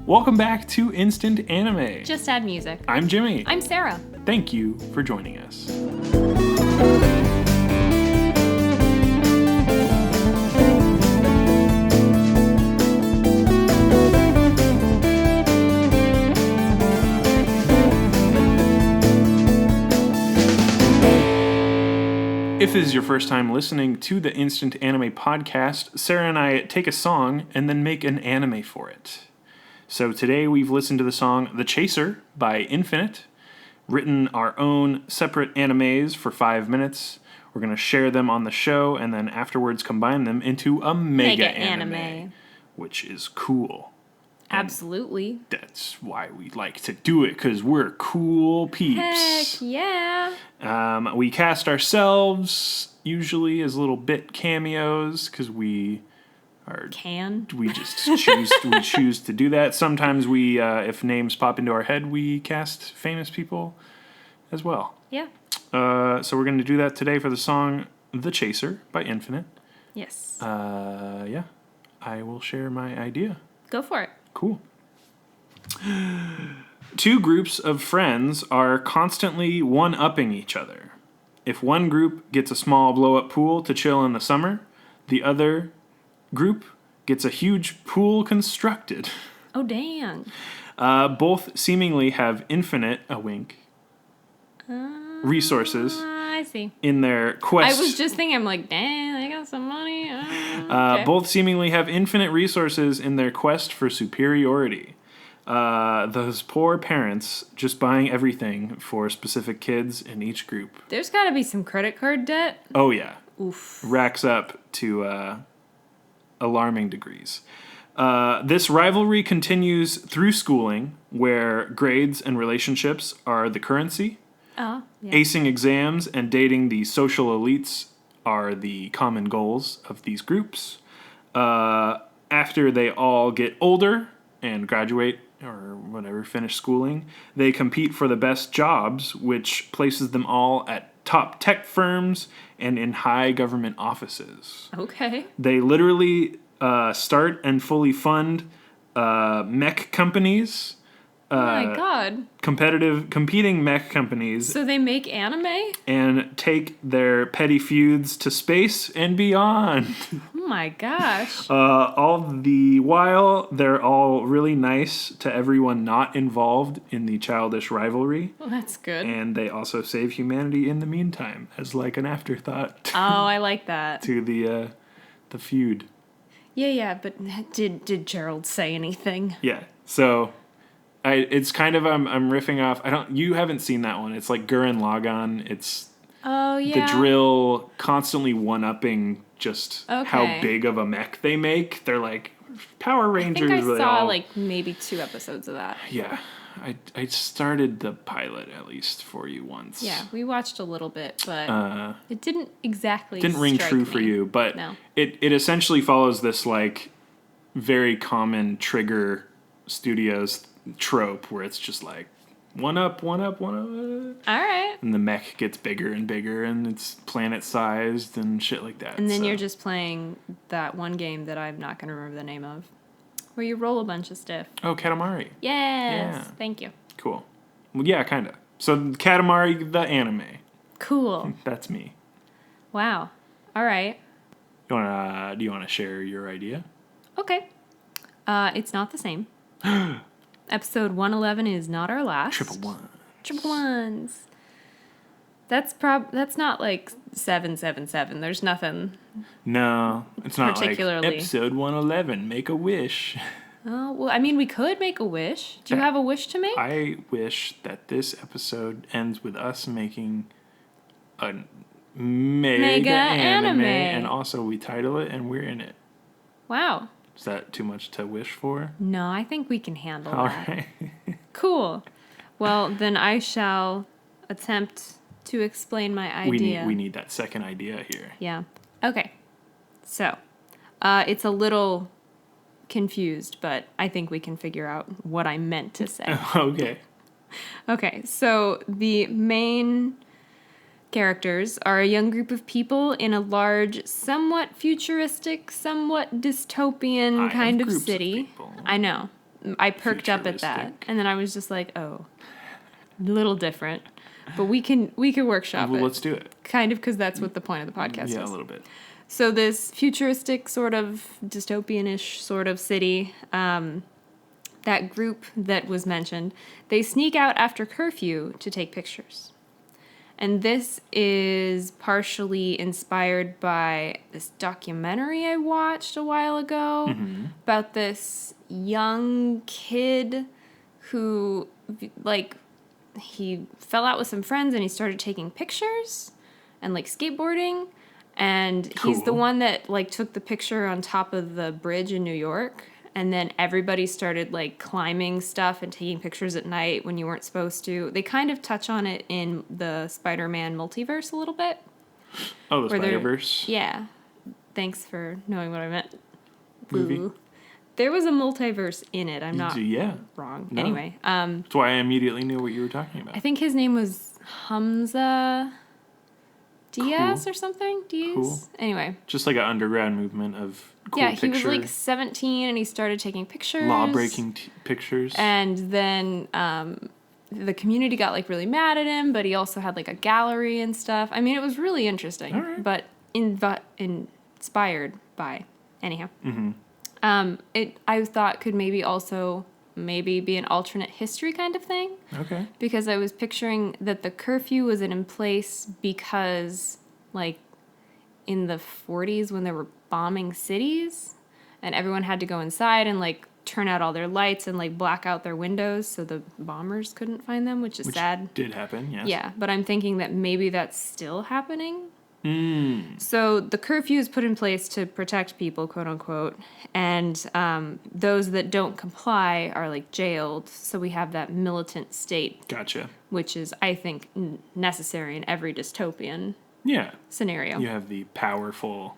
Welcome back to Instant Anime. Just add music. I'm Jimmy. I'm Sarah. Thank you for joining us. If this is your first time listening to the Instant Anime podcast, Sarah and I take a song and then make an anime for it. So today we've listened to the song The Chaser by Infinite, written our own separate animes for 5 minutes. We're going to share them on the show and then afterwards combine them into a mega anime, which is cool. Absolutely. That's why we like to do it, because we're cool peeps. Heck yeah. We cast ourselves, usually as little bit cameos, because we just choose to do that. Sometimes we, if names pop into our head, we cast famous people as well. Yeah. So we're going to do that today for the song The Chaser by Infinite. Yes. Yeah. I will share my idea. Go for it. Cool. Two groups of friends are constantly one-upping each other. If one group gets a small blow-up pool to chill in the summer, the other group gets a huge pool constructed. Oh, dang. Both seemingly have infinite, a wink, resources I see. in their quest. I was just thinking, I'm like, dang, they got some money. Okay. Both seemingly have infinite resources in their quest for superiority. Those poor parents just buying everything for specific kids in each group. There's got to be some credit card debt. Oh, yeah. Oof. Racks up to alarming degrees. This rivalry continues through schooling, where grades and relationships are the currency. Oh, yeah. Acing exams and dating the social elites are the common goals of these groups. After they all get older and graduate or whatever, finish schooling, they compete for the best jobs, which places them all at top tech firms and in high government offices. Okay. They literally start and fully fund mech companies. Oh my god. Competing mech companies. So they make anime? And take their petty feuds to space and beyond. Oh my gosh. All the while, they're all really nice to everyone not involved in the childish rivalry. Well, that's good. And they also save humanity in the meantime as like an afterthought. Oh, I like that. To the feud. Yeah, but did Gerald say anything? Yeah. So it's kind of I'm riffing off. You haven't seen that one. It's like Gurren Lagann. It's the drill constantly one-upping just how big of a mech they make. They're like Power Rangers. I think I saw like maybe 2 episodes of that. Yeah. I started the pilot at least for you once. Yeah, we watched a little bit, but it didn't exactly ring true for you, but no. It essentially follows this like very common Trigger Studios trope where it's just like one up. All right. And the mech gets bigger and bigger and it's planet sized and shit like that. And then you're just playing that one game that I'm not going to remember the name of, where you roll a bunch of stuff. Oh, Katamari. Yes. Yeah. Thank you. Cool. Well, yeah, kind of. So Katamari, the anime. Cool. That's me. Wow. All right. Do you wanna share your idea? Okay. It's not the same. Episode 111 is not our last. Triple ones. That's not like 777. There's nothing. No, it's not particularly. Like episode 111. Make a wish. Oh well, I mean, we could make a wish. Do you have a wish to make? I wish that this episode ends with us making a mega anime, and also we title it and we're in it. Wow. Is that too much to wish for? No, I think we can handle All that. right. Cool. Well, then I shall attempt to explain my idea. We need that second idea here. Yeah. Okay. So, it's a little confused, but I think we can figure out what I meant to say. Okay. Okay, so the main characters are a young group of people in a large, somewhat futuristic, somewhat dystopian kind of city. I know. I perked up at that. Futuristic. And then I was just like, oh, a little different. But we can workshop it. Let's do it. Kind of because that's what the point of the podcast is. Yeah, a little bit. So this futuristic sort of dystopian-ish sort of city, that group that was mentioned, they sneak out after curfew to take pictures. And this is partially inspired by this documentary I watched a while ago about this young kid who, like, he fell out with some friends and he started taking pictures and, like, skateboarding. And he's the one that, like, took the picture on top of the bridge in New York. And then everybody started, like, climbing stuff and taking pictures at night when you weren't supposed to. They kind of touch on it in the Spider-Man multiverse a little bit. Oh, the Spider-Verse? Yeah. Thanks for knowing what I meant. Movie? Ooh. There was a multiverse in it. I'm not wrong. No. Anyway. That's why I immediately knew what you were talking about. I think his name was Hamza Diaz or something? Diaz? Cool. Anyway. Just like an underground movement of cool he was like 17 and he started taking pictures. Law-breaking pictures. And then the community got like really mad at him, but he also had like a gallery and stuff. I mean, it was really interesting. All right. But inspired by. Anyhow. I thought could maybe be an alternate history kind of thing. Okay. Because I was picturing that the curfew was in place because, like, in the 40s when they were bombing cities and everyone had to go inside and, like, turn out all their lights and, like, black out their windows so the bombers couldn't find them, which is sad. Did happen, yes. Yeah, but I'm thinking that maybe that's still happening. So the curfew is put in place to protect people, quote unquote, and those that don't comply are like jailed. So we have that militant state. Gotcha. Which is, I think, necessary in every dystopian scenario. You have the powerful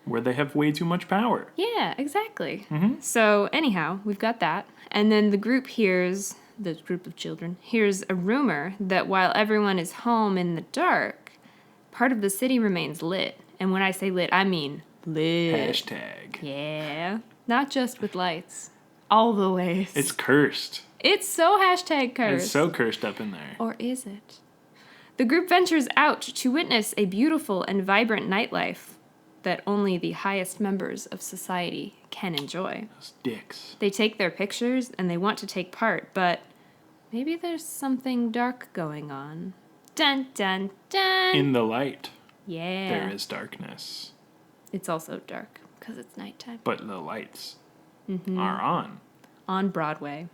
where they have way too much power. Yeah, exactly. So anyhow, we've got that. And then the group of children hears a rumor that while everyone is home in the dark, part of the city remains lit. And when I say lit, I mean lit. Hashtag. Yeah. Not just with lights. All the ways. It's cursed. It's so hashtag cursed. It's so cursed up in there. Or is it? The group ventures out to witness a beautiful and vibrant nightlife that only the highest members of society can enjoy. Those dicks. They take their pictures and they want to take part, but maybe there's something dark going on. Dun, dun, dun. In the light. Yeah. There is darkness. It's also dark because it's nighttime. But the lights are on. On Broadway.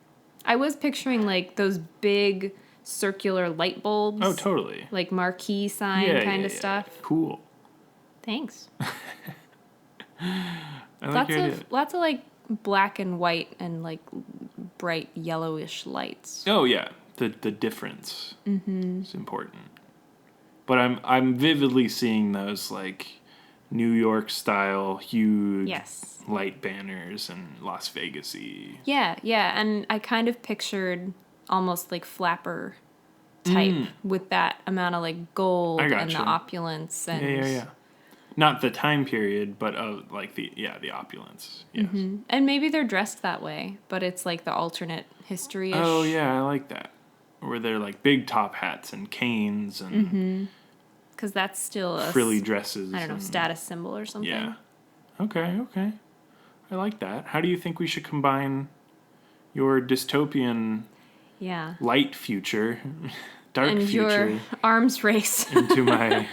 I was picturing like those big circular light bulbs. Oh, totally. Like marquee sign kind of stuff. Cool. Thanks. Lots of like black and white and like bright yellowish lights. Oh yeah, the difference is important. But I'm vividly seeing those like New York style huge light banners and Las Vegas-y. Yeah, and I kind of pictured almost like flapper type with that amount of like gold and the opulence and yeah. Not the time period, but like the opulence. Yes. And maybe they're dressed that way, but it's like the alternate history-ish. Oh yeah, I like that. Where they're like big top hats and canes and because that's still a frilly dresses. I don't know, status symbol or something. Yeah. Okay. I like that. How do you think we should combine your dystopian light future, dark and future, your arms race into my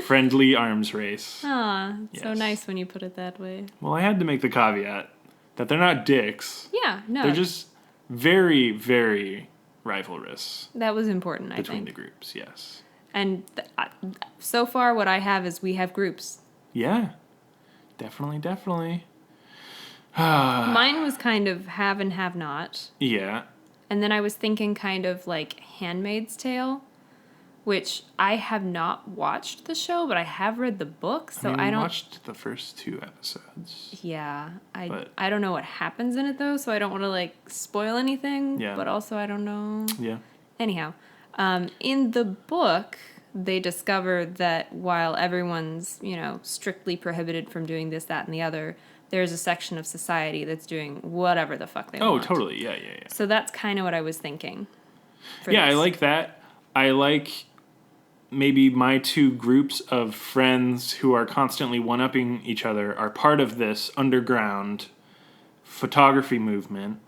friendly arms race? Ah, so nice when you put it that way. Well, I had to make the caveat that they're not dicks. Yeah, no. They're just very, very rivalrous. That was important, I think. Between the groups, yes. And so far what I have is we have groups. Yeah. Definitely. Mine was kind of have and have not. Yeah. And then I was thinking kind of like Handmaid's Tale, which I have not watched the show, but I have read the book, so I don't... watched the first 2 episodes. Yeah. I don't know what happens in it, though, so I don't want to, like, spoil anything. Yeah. But also I don't know... Yeah. Anyhow, in the book, they discover that while everyone's, strictly prohibited from doing this, that, and the other, there's a section of society that's doing whatever the fuck they want. Oh, totally. Yeah. So that's kind of what I was thinking. I like that. I like maybe my two groups of friends who are constantly one-upping each other are part of this underground photography movement,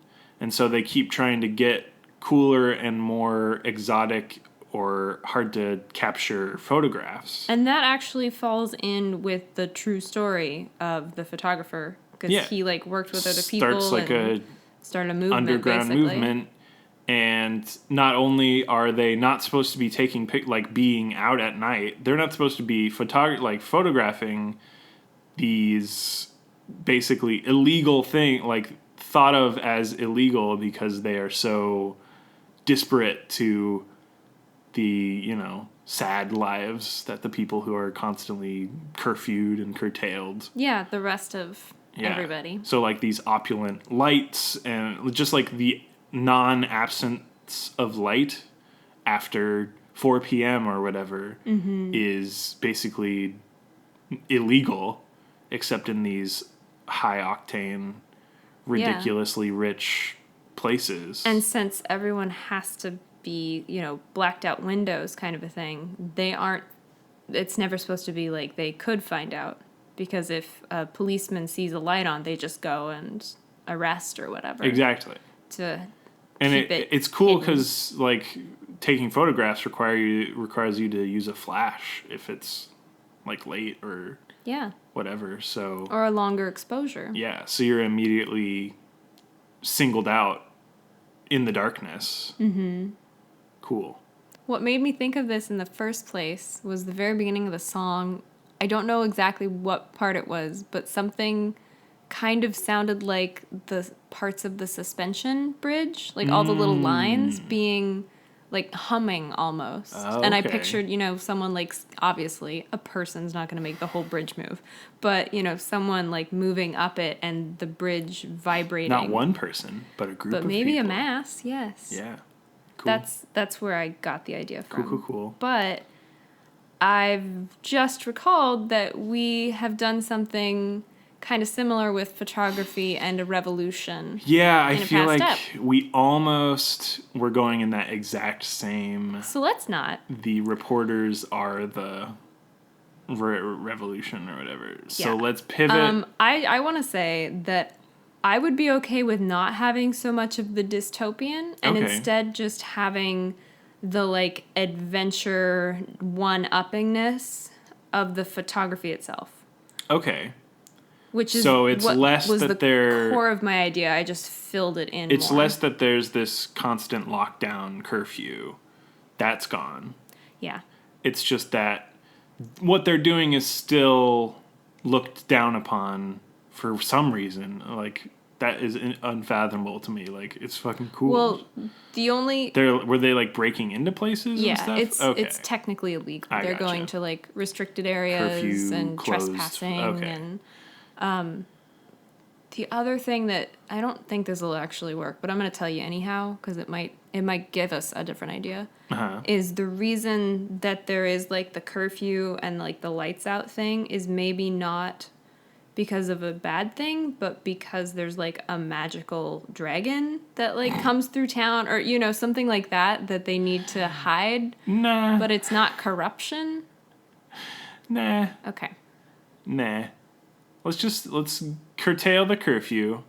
and so they keep trying to get cooler and more exotic or hard to capture photographs. And that actually falls in with the true story of the photographer, because he like worked with other people and started a movement, underground basically. movement. And not only are they not supposed to be taking being out at night, they're not supposed to be photographing these basically illegal thought of as illegal because they are so disparate to the, sad lives that the people who are constantly curfewed and curtailed. Yeah, the rest of everybody. So like these opulent lights and just like the non-absence of light after 4 p.m. or whatever is basically illegal, except in these high-octane, ridiculously rich places. And since everyone has to be, blacked out windows kind of a thing, it's never supposed to be like they could find out. Because if a policeman sees a light on, they just go and arrest or whatever. Exactly. It's cool because like taking photographs requires you to use a flash if it's like late or whatever. So or a longer exposure. Yeah, so you're immediately singled out in the darkness. Mm-hmm. Cool. What made me think of this in the first place was the very beginning of the song. I don't know exactly what part it was, but something kind of sounded like the parts of the suspension bridge, like all the little lines being like humming almost. Okay. And I pictured, someone like, obviously a person's not going to make the whole bridge move, but someone like moving up it and the bridge vibrating. Not one person, but a group of people. But maybe a mass, yes. Yeah. Cool. That's where I got the idea from. Cool. But I've just recalled that we have done something kind of similar with photography and a revolution. Yeah, I feel like we almost were going in that exact same... So let's not. The reporters are the revolution or whatever. So let's pivot. I want to say that I would be okay with not having so much of the dystopian and instead just having the like adventure one-uppingness of the photography itself. Okay. Which is so it's less was that the core of my idea. I just filled it in. It's more. less that there's this constant lockdown curfew. That's gone. Yeah. It's just that what they're doing is still looked down upon for some reason. Like, that is unfathomable to me. Like, it's fucking cool. Well, the only... Were they, like, breaking into places and stuff? It's technically illegal. They're going to, like, restricted areas curfew, and closed. trespassing and... the other thing that I don't think this will actually work, but I'm going to tell you anyhow because it might give us a different idea. Is the reason that there is like the curfew and like the lights out thing is maybe not because of a bad thing, but because there's like a magical dragon that like comes through town or something like that they need to hide. Nah. But it's not corruption. Nah. Okay. Nah. Let's curtail the curfew.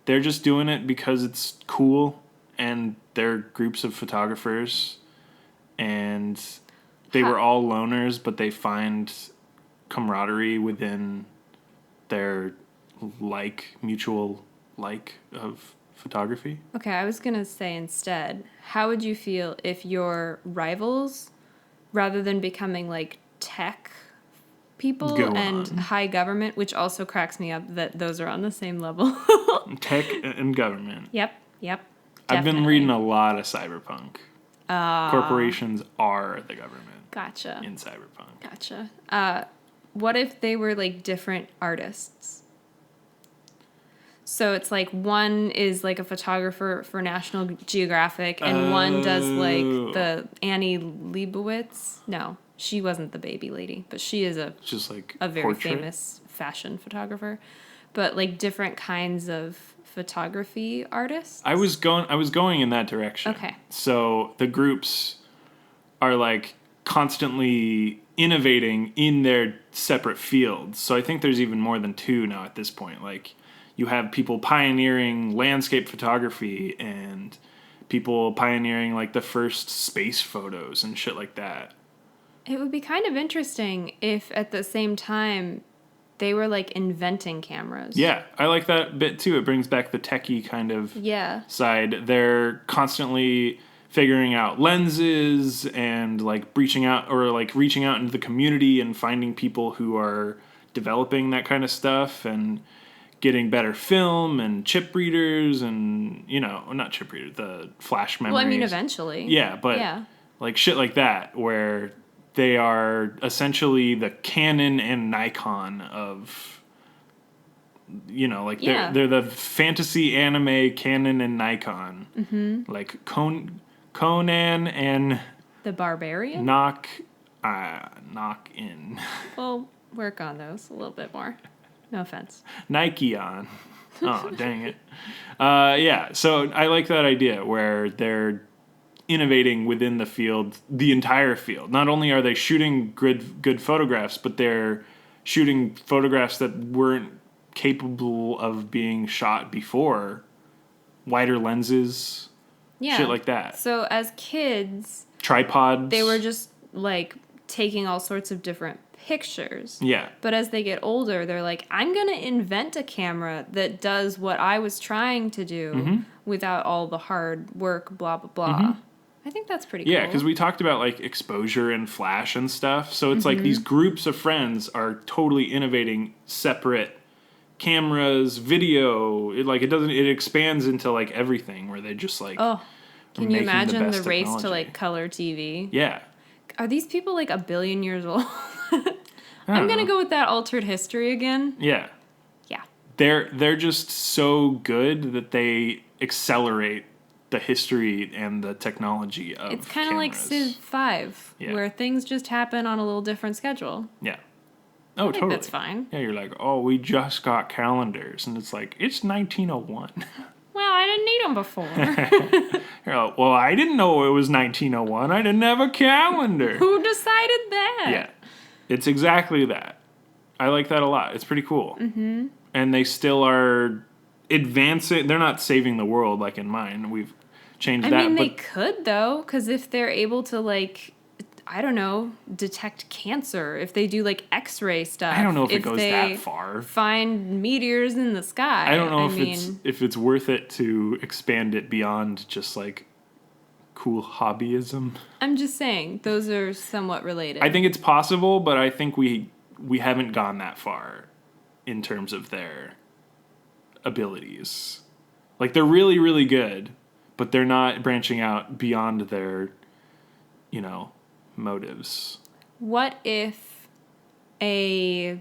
They're just doing it because it's cool and they're groups of photographers and they were all loners, but they find camaraderie within their mutual like of photography. Okay, I was going to say instead, how would you feel if your rivals, rather than becoming like tech people and high government, which also cracks me up that those are on the same level. Tech and government. Yep. I've been reading a lot of cyberpunk. Corporations are the government. Gotcha. In cyberpunk. Gotcha. What if they were like different artists? So it's like one is like a photographer for National Geographic and one does like the Annie Leibovitz. No. She wasn't the baby lady, but she is a very famous fashion photographer. but like different kinds of photography artists. I was going in that direction. Okay. So the groups are like constantly innovating in their separate fields. So I think there's even more than 2 now at this point. Like you have people pioneering landscape photography and people pioneering like the first space photos and shit like that. It would be kind of interesting if at the same time they were like inventing cameras. Yeah, I like that bit too. It brings back the techie kind of side. They're constantly figuring out lenses and like reaching out into the community and finding people who are developing that kind of stuff and getting better film and chip readers and, not chip readers, the flash memories. Well, I mean, eventually. Yeah, but like shit like that where they are essentially the Canon and Nikon of, they're the fantasy anime Canon and Nikon. Mm-hmm. Like Conan and the Barbarian? Knock in. We'll work on those a little bit more. No offense. Nike on. Oh, dang it. So I like that idea where they're innovating within the field, the entire field. Not only are they shooting good photographs, but they're shooting photographs that weren't capable of being shot before. Wider lenses, shit like that. So as kids... Tripods. They were just, like, taking all sorts of different pictures. Yeah. But as they get older, they're like, I'm going to invent a camera that does what I was trying to do without all the hard work, blah, blah, blah. Mm-hmm. I think that's pretty cool. Yeah, because we talked about, like, exposure and flash and stuff. So it's like these groups of friends are totally innovating separate cameras, video. It expands into, like, everything where they just, like... Oh, can you imagine the race technology to, like, color TV? Yeah. Are these people, like, 1 billion years old? I'm going to go with that altered history again. Yeah. Yeah. They're just so good that they accelerate the history and the technology of It's kind of like Civ 5, where things just happen on a little different schedule. Yeah. Oh, I think totally. That's fine. Yeah, you're like, oh, we just got calendars. And it's like, it's 1901. Well, I didn't need them before. You're like, well, I didn't know it was 1901. I didn't have a calendar. Who decided that? Yeah. It's exactly that. I like that a lot. It's pretty cool. Mm-hmm. And they still are advancing. They're not saving the world like in mine. We've changed that. I mean, they could, though, because if they're able to, like, I don't know, detect cancer, if they do, like, X-ray stuff. I don't know if it goes that far. Find meteors in the sky. I don't know if it's worth it to expand it beyond just, like, cool hobbyism. I'm just saying, those are somewhat related. I think it's possible, but I think we haven't gone that far in terms of their abilities. Like, they're really, really good, but they're not branching out beyond their, motives. What if a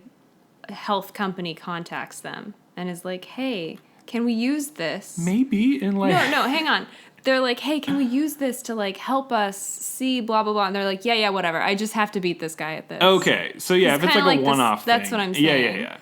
health company contacts them and is like, hey, can we use this? Maybe in like... No, hang on. They're like, hey, can we use this to, like, help us see blah, blah, blah. And they're like, yeah, whatever. I just have to beat this guy at this. Okay. So, yeah, if it's like a one-off thing. That's what I'm saying. Yeah.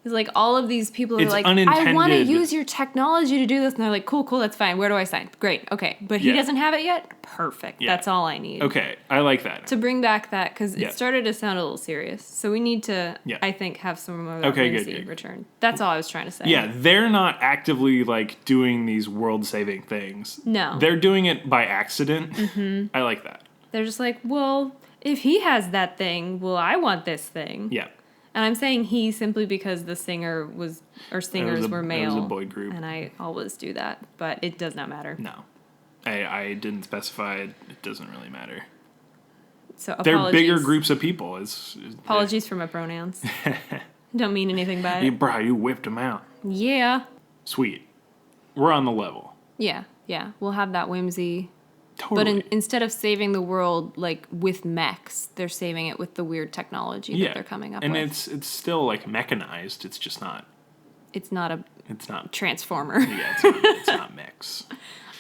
It's like all of these people are It's like, unintended. I want to use your technology to do this. And they're like, cool, that's fine. Where do I sign? Great, okay. But he doesn't have it yet? Perfect. Yeah. That's all I need. Okay, I like that. To bring back that, because it started to sound a little serious. So we need to, I think, have some more of that whimsy return. That's all I was trying to say. Yeah, they're not actively, like, doing these world-saving things. No. They're doing it by accident. Mm-hmm. I like that. They're just like, well, if he has that thing, well, I want this thing. Yeah. And I'm saying he simply because the singer singers were male. It was a boy group. And I always do that, but it does not matter. No. I didn't specify. It doesn't really matter. So apologies. They're bigger groups of people. Apologies for my pronouns. Don't mean anything by it. You whipped them out. Yeah. Sweet. We're on the level. Yeah. We'll have that whimsy. Totally. But instead of saving the world, like, with mechs, they're saving it with the weird technology that they're coming up with. And it's still, like, mechanized. It's just not... It's not Transformer. Yeah, it's not mechs.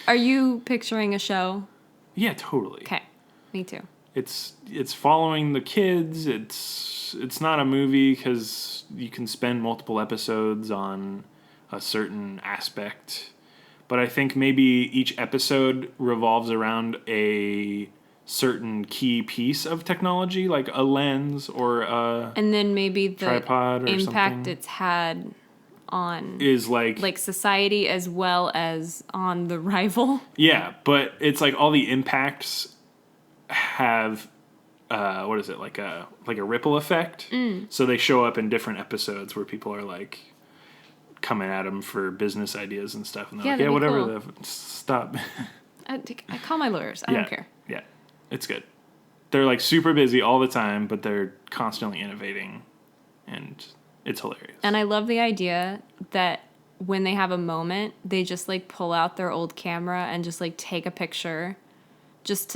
Are you picturing a show? Yeah, totally. Okay. Me too. it's following the kids. It's not a movie because you can spend multiple episodes on a certain aspect. But I think maybe each episode revolves around a certain key piece of technology, like a lens or a and then maybe the tripod or impact something. it's had on Is like society as well as on the rival. yeah, but it's like all the impacts have what is it, like a ripple effect. So they show up in different episodes where people are like coming at them for business ideas and stuff, and they're like, yeah, whatever. Cool. Stop. I call my lawyers. I don't care. Yeah, it's good. They're like super busy all the time, but they're constantly innovating, and it's hilarious. And I love the idea that when they have a moment, they just like pull out their old camera and just like take a picture, just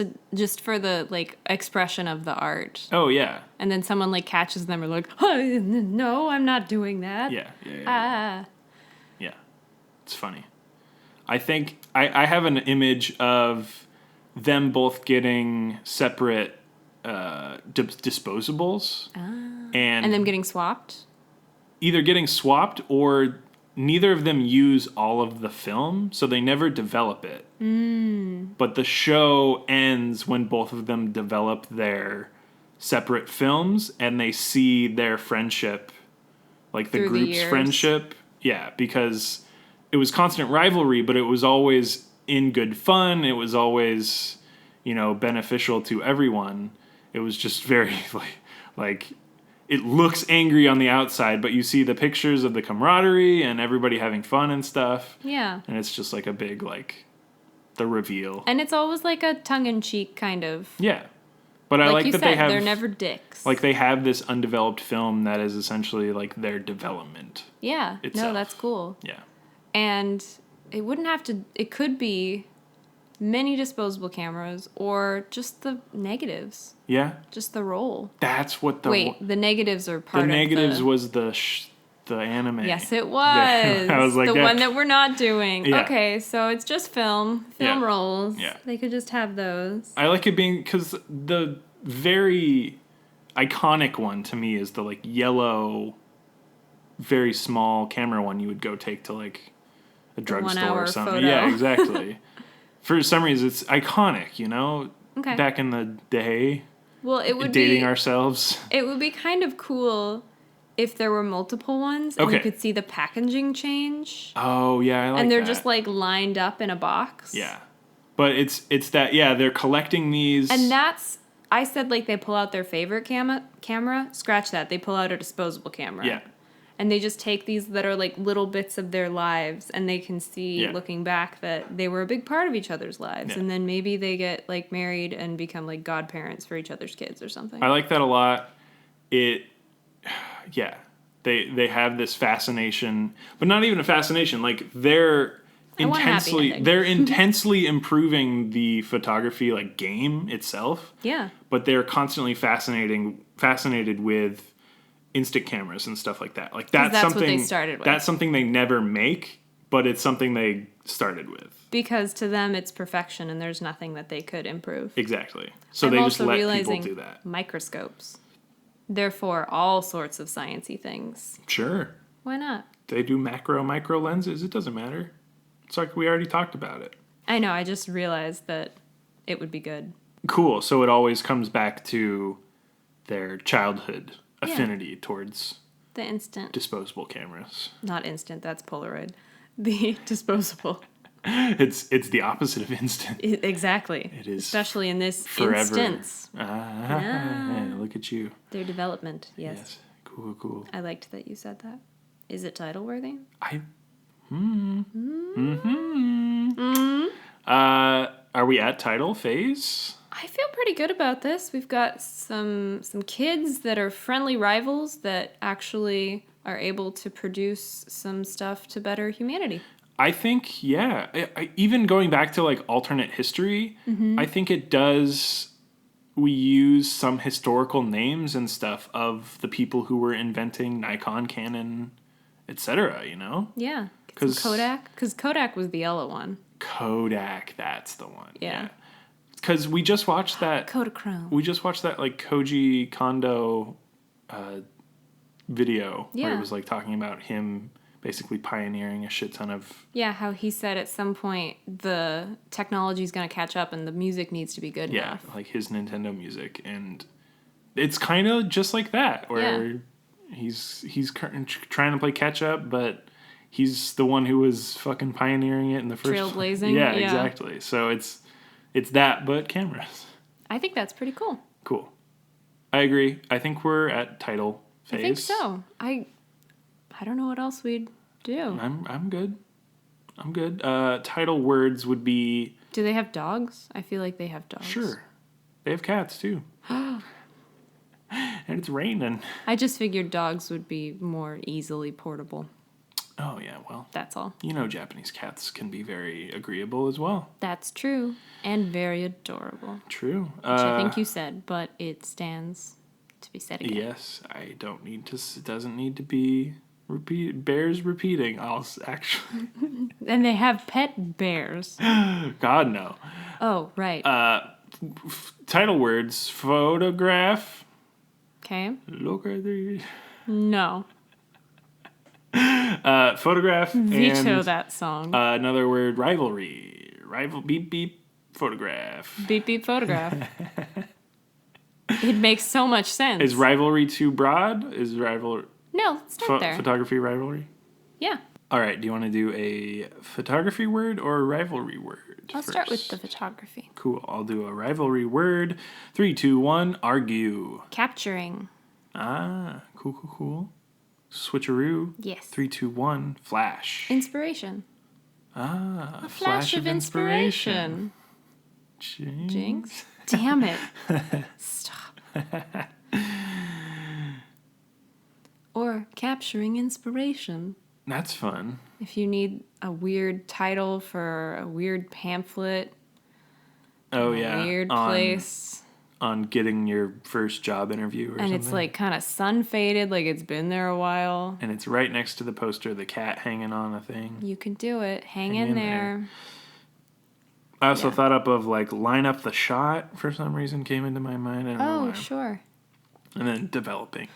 for the like expression of the art. Oh yeah. And then someone like catches them or like, oh, no, I'm not doing that. Yeah. It's funny. I think I have an image of them both getting separate disposables and them getting swapped. Either getting swapped or neither of them use all of the film, so they never develop it. But the show ends when both of them develop their separate films and they see their friendship, like the group's friendship. Yeah, because it was constant rivalry, but it was always in good fun. It was always, beneficial to everyone. It was just very like it looks angry on the outside, but you see the pictures of the camaraderie and everybody having fun and stuff. Yeah. And it's just like a big, like, the reveal. And it's always like a tongue-in-cheek kind of. Yeah. But I like that they have... they're never dicks. Like, they have this undeveloped film that is essentially, like, their development. Yeah. Itself. No, that's cool. Yeah. And it wouldn't have to... It could be many disposable cameras or just the negatives. Yeah? Just the roll. That's what the... Wait, the negatives are part of the... negatives was the anime. Yes, it was. I was like... the one that we're not doing. Yeah. Okay, so it's just film rolls. Yeah. They could just have those. I like it being... Because the very iconic one to me is the, like, yellow, very small camera one you would go take to, like, a drugstore or something. Photo. Yeah, exactly. For some reason, it's iconic, Okay. Back in the day. Well, it would dating ourselves. It would be kind of cool if there were multiple ones and you could see the packaging change. Oh, yeah, I like that. And they're just like lined up in a box. Yeah. But it's that, they're collecting these. And I said like they pull out their favorite camera. Scratch that. They pull out a disposable camera. Yeah. And they just take these that are like little bits of their lives and they can see looking back that they were a big part of each other's lives. Yeah. And then maybe they get like married and become like godparents for each other's kids or something. I like that a lot. They have this fascination, but not even a fascination. Like they're intensely improving the photography like game itself. Yeah. But they're constantly fascinated with instant cameras and stuff like that. Like that's something what they started with. That's something they never make, but it's something they started with. Because to them it's perfection and there's nothing that they could improve. Exactly. So they just let people do that. Microscopes. Therefore, all sorts of sciencey things. Sure. Why not? They do micro lenses. It doesn't matter. It's like we already talked about it. I know. I just realized that it would be good. Cool. So it always comes back to their childhood affinity towards the instant disposable cameras. Not instant. That's Polaroid. The disposable. It's the opposite of instant. Exactly. It is. Especially in this forever. instance. Look at you. Their development. Yes. Cool. I liked that you said that. Is it title worthy? Are we at title phase? I feel pretty good about this. We've got some kids that are friendly rivals that actually are able to produce some stuff to better humanity. I think, even going back to like alternate history, I think it does. We use some historical names and stuff of the people who were inventing Nikon, Canon, etc. Yeah, because Kodak. Because Kodak was the yellow one. Kodak, that's the one. Yeah. Because we just watched that. Kodachrome. We just watched that like Koji Kondo video where it was like talking about him basically pioneering a shit ton of. Yeah, how he said at some point the technology's going to catch up and the music needs to be good enough. Yeah, like his Nintendo music, and it's kind of just like that where he's trying to play catch up, but he's the one who was fucking pioneering it in the first. Trailblazing. Yeah, exactly. So it's that, but cameras. I think that's pretty cool. Cool. I agree. I think we're at title phase. I think so. I don't know what else we'd do. I'm good. I'm good. Title words would be... Do they have dogs? I feel like they have dogs. Sure. They have cats, too. And it's raining. I just figured dogs would be more easily portable. Oh, yeah, well. That's all. You know Japanese cats can be very agreeable as well. That's true. And very adorable. True. Which I think you said, but it stands to be said again. Yes, I don't need to... It doesn't need to be... Bears repeating. I'll actually... And they have pet bears. God, no. Oh, right. Title words. Photograph. Okay. Look at the... No. Photograph. Veto and, that song. Another word. Rivalry. Beep, beep. Photograph. Beep, beep, photograph. It makes so much sense. Is rivalry too broad? Is rivalry... No, let's start there. Photography rivalry? Yeah. All right, do you want to do a photography word or a rivalry word? I'll start with the photography. Cool, I'll do a rivalry word. 3, 2, 1, argue. Capturing. Ah, cool. Switcheroo. Yes. 3, 2, 1, flash. Inspiration. Ah, A flash of inspiration. Jinx. Damn it. Stop. Or capturing inspiration. That's fun. If you need a weird title for a weird pamphlet. Oh, a yeah. Weird place. On getting your first job interview or something. And it's like kind of sun faded, like it's been there a while. And it's right next to the poster, the cat hanging on a thing. You can do it. Hang in there. I also thought up of like line up the shot for some reason came into my mind. I don't know why. Sure. And then development.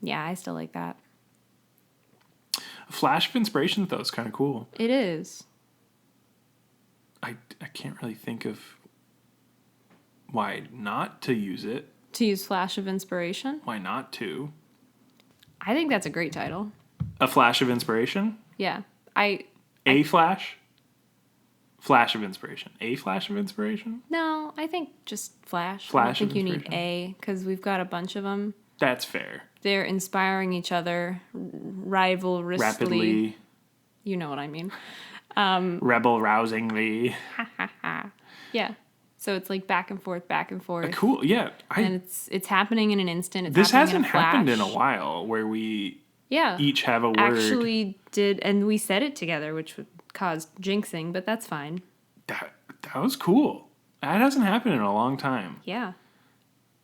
Yeah, I still like that. A flash of inspiration though is kind of cool. It is. I can't really think of why not to use it. To use flash of inspiration? Why not to? I think that's a great title. A flash of inspiration? Yeah. Flash? Flash of inspiration. A flash of inspiration? No, I think just flash. Flash I don't think of you need a, because we've got a bunch of them. That's fair. They're inspiring each other rivalrously. Rapidly. You know what I mean. Rebel rousingly. Yeah. So it's like back and forth. Cool. Yeah. And it's happening in an instant. This hasn't happened in a while where we each have a word. Actually did, and we said it together, which would cause jinxing, but that's fine. That was cool. That hasn't happened in a long time. Yeah.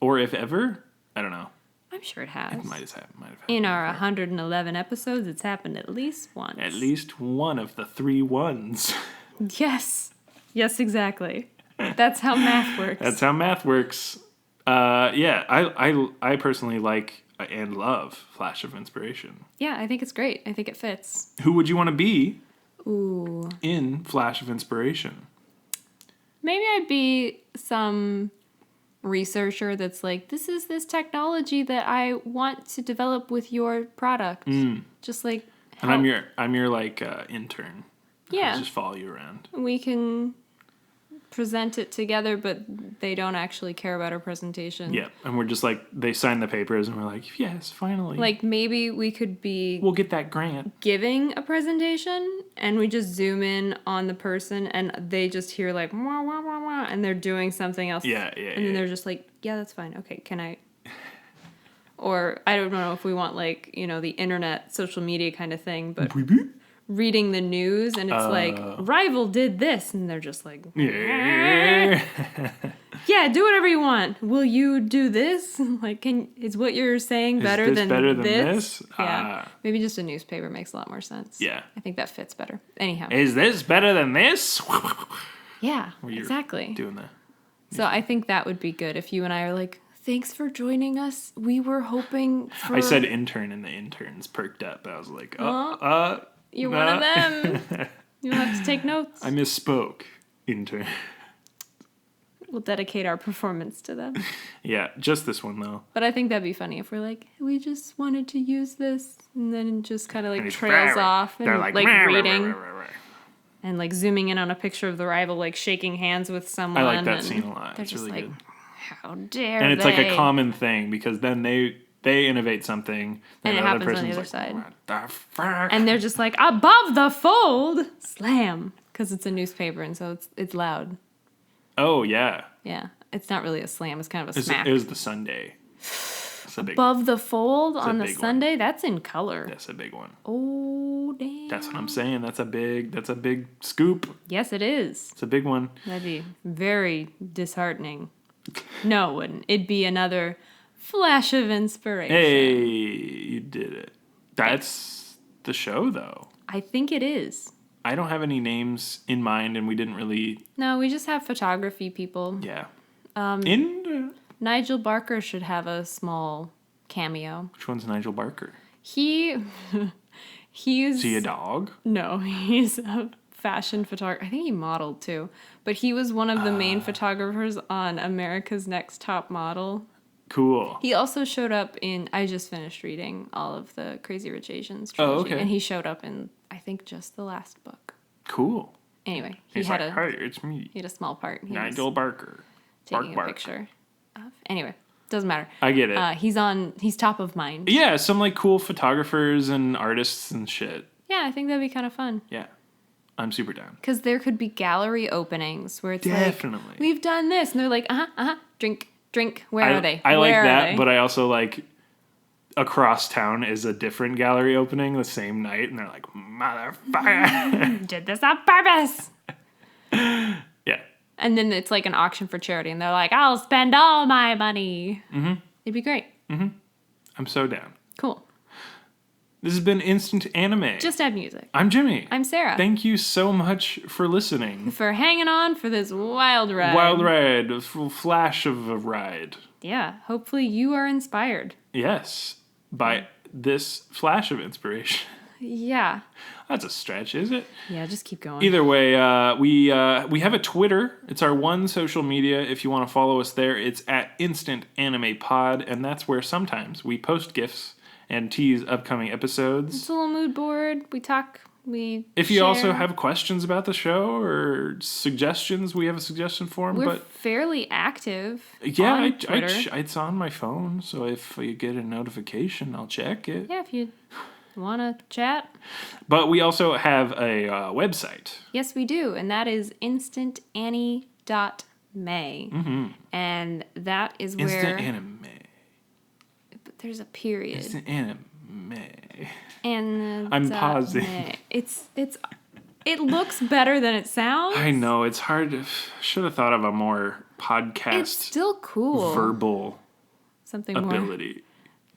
Or if ever, I don't know. I'm sure it has. It might have happened. In our 111 episodes, it's happened at least once. At least one of the 3 ones. Yes. Yes, exactly. That's how math works. That's how math works. Yeah, I personally like and love Flash of Inspiration. Yeah, I think it's great. I think it fits. Who would you want to be Ooh. in Flash of Inspiration? Maybe I'd be some researcher that's like, this is this technology that I want to develop with your product. Just like help. And I'm your like intern. Yeah. I'll just follow you around. We can present it together, but they don't actually care about our presentation. Yeah, and we're just like, they sign the papers and we're like, yes, finally. Like maybe we could be we'll get that grant. Giving a presentation and we just zoom in on the person and they just hear like wah, wah, wah, wah, and they're doing something else. Yeah. And then they're just like, yeah, that's fine. Okay, can I? Or I don't know if we want like, the internet, social media kind of thing, but reading the news and it's like, rival did this, and they're just like, yeah. Yeah, do whatever you want. Will you do this? Like, is what you're saying better than this? Yeah, maybe just a newspaper makes a lot more sense. Yeah, I think that fits better. Anyhow, is this better than this? Yeah, exactly. Doing that. So I think that would be good if you and I are like, thanks for joining us. We were hoping for... I said intern and the interns perked up. I was like, you're one of them. You'll have to take notes. I misspoke. Intern. We'll dedicate our performance to them. Yeah, just this one, though. But I think that'd be funny if we're like, we just wanted to use this, and then it just kind of like trails off and like reading. And like zooming in on a picture of the rival, like shaking hands with someone. I like that scene a lot. It's really good. How dare they? And it's like a common thing because then they innovate something. And it happens on the other like, side. What the fuck? And they're just like, above the fold! Slam! Because it's a newspaper and so it's loud. Oh, yeah. Yeah. It's not really a slam. It's kind of a smack. It was the Sunday. Above the fold on the Sunday? That's in color. That's a big one. Oh, damn. That's what I'm saying. That's a big scoop. Yes, it is. It's a big one. That'd be very disheartening. No, it wouldn't. It'd be another flash of inspiration. Hey, you did it. That's the show, though. I think it is. I don't have any names in mind, and we didn't really... No, we just have photography people. Yeah. Nigel Barker should have a small cameo. Which one's Nigel Barker? He's... Is he a dog? No, he's a fashion photographer. I think he modeled, too. But he was one of the main photographers on America's Next Top Model. Cool. He also showed up in... I just finished reading all of the Crazy Rich Asians trilogy. Oh, okay. And he showed up in... I think just the last book. Cool. Anyway, He's like, hey, it's me. He had a small part. Nigel Barker. Taking a picture of. Anyway, doesn't matter. I get it. He's top of mind. Yeah, some like cool photographers and artists and shit. Yeah, I think that'd be kind of fun. Yeah. I'm super down. Because there could be gallery openings where it's Definitely. like, we've done this. And they're like, drink. Where are they? I like Where that, but I also like across town is a different gallery opening the same night, and they're like, motherfucker. Did this on purpose. Yeah. And then it's like an auction for charity, and they're like, I'll spend all my money. Mm-hmm. It'd be great. Mm-hmm. I'm so down. Cool. This has been Instant Anime. Just add music. I'm Jimmy. I'm Sarah. Thank you so much for listening. For hanging on for this wild ride. Wild ride. A flash of a ride. Yeah. Hopefully you are inspired. Yes. By this flash of inspiration. Yeah. That's a stretch, is it? Yeah, just keep going. Either way, we have a Twitter. It's our one social media. If you want to follow us there, it's at Instant Anime Pod, and that's where sometimes we post GIFs and tease upcoming episodes. It's a little mood board. We talk. If you also have questions about the show or suggestions, we have a suggestion form. We're fairly active. Yeah, on Twitter. it's on my phone, so if you get a notification, I'll check it. Yeah, if you want to chat. But we also have a website. Yes, we do, and that is instantannie.may. Mm-hmm. And that is where... Instant Anime. But there's a period. Instant Anime. And I'm pausing. It looks better than it sounds. I know, it's hard. Should have thought of a more podcast. It's still cool. Verbal something ability.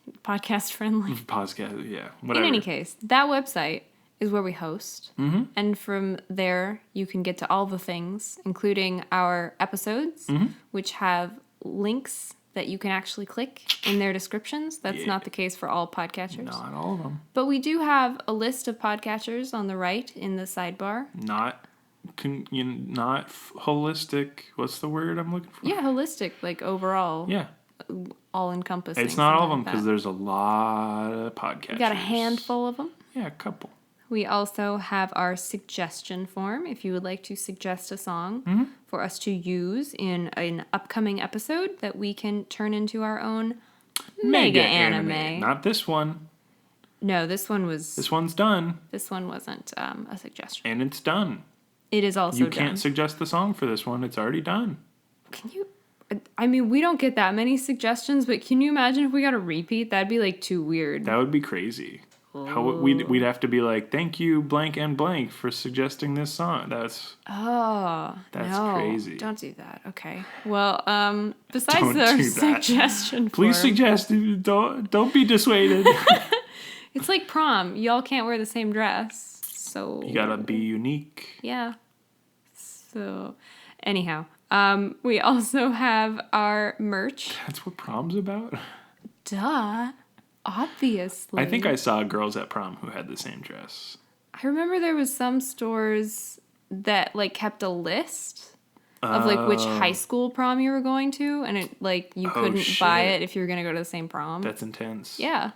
More podcast friendly. Podcast, yeah. Whatever. In any case, that website is where we host. Mm-hmm. And from there, you can get to all the things, including our episodes, which have links that you can actually click in their descriptions. That's not the case for all podcatchers. Not all of them. But we do have a list of podcatchers on the right in the sidebar. Not holistic. What's the word I'm looking for? Yeah, holistic, like overall. Yeah. All encompassing. It's not all of them because there's a lot of podcasters. We got a handful of them. Yeah, a couple. We also have our suggestion form if you would like to suggest a song for us to use in an upcoming episode that we can turn into our own mega anime. Not this one. No, this one was... This one's done. This one wasn't a suggestion. And it's done. It is also done. You can't suggest the song for this one. It's already done. Can you... I mean, we don't get that many suggestions, but can you imagine if we got a repeat? That'd be, like, too weird. That would be crazy. How we'd have to be like, thank you, blank and blank, for suggesting this song. That's crazy. Don't do that. Okay. Well, besides the suggestion, please suggest. Don't be dissuaded. It's like prom. Y'all can't wear the same dress, so you gotta be unique. Yeah. So, anyhow, we also have our merch. That's what prom's about? Duh. Obviously. I think I saw girls at prom who had the same dress. I remember there was some stores that, like, kept a list of, like, which high school prom you were going to, and it, like, you couldn't buy it if you were going to go to the same prom. That's intense. Yeah.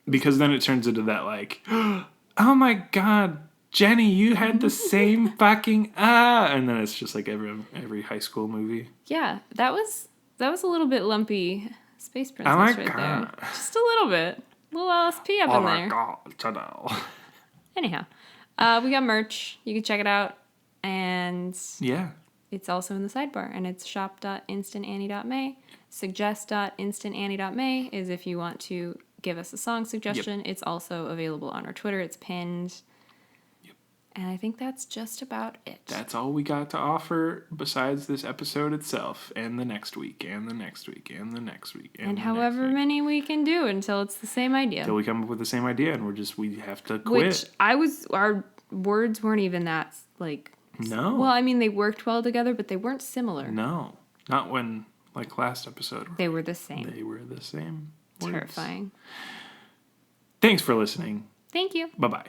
Because then it turns into that, like, oh my god, Jenny, you had the same fucking and then it's just like every high school movie. Yeah, that was a little bit lumpy Space Princess there. Just a little bit. A little LSP up in there. God. Anyhow, we got merch. You can check it out. And yeah, it's also in the sidebar. And it's shop.instantannie.may. Suggest.instantannie.may is if you want to give us a song suggestion. Yep. It's also available on our Twitter. It's pinned. Yep. And I think that's just about it. That's all we got to offer besides this episode itself, and the next week, and the next week, and the next week, and however many we can do until it's the same idea. Until we come up with the same idea, and we have to quit. Our words weren't even that, like... No. Well, I mean, they worked well together, but they weren't similar. No. Not when, like last episode. They were the same. They were the same. Words. Terrifying. Thanks for listening. Thank you. Bye-bye.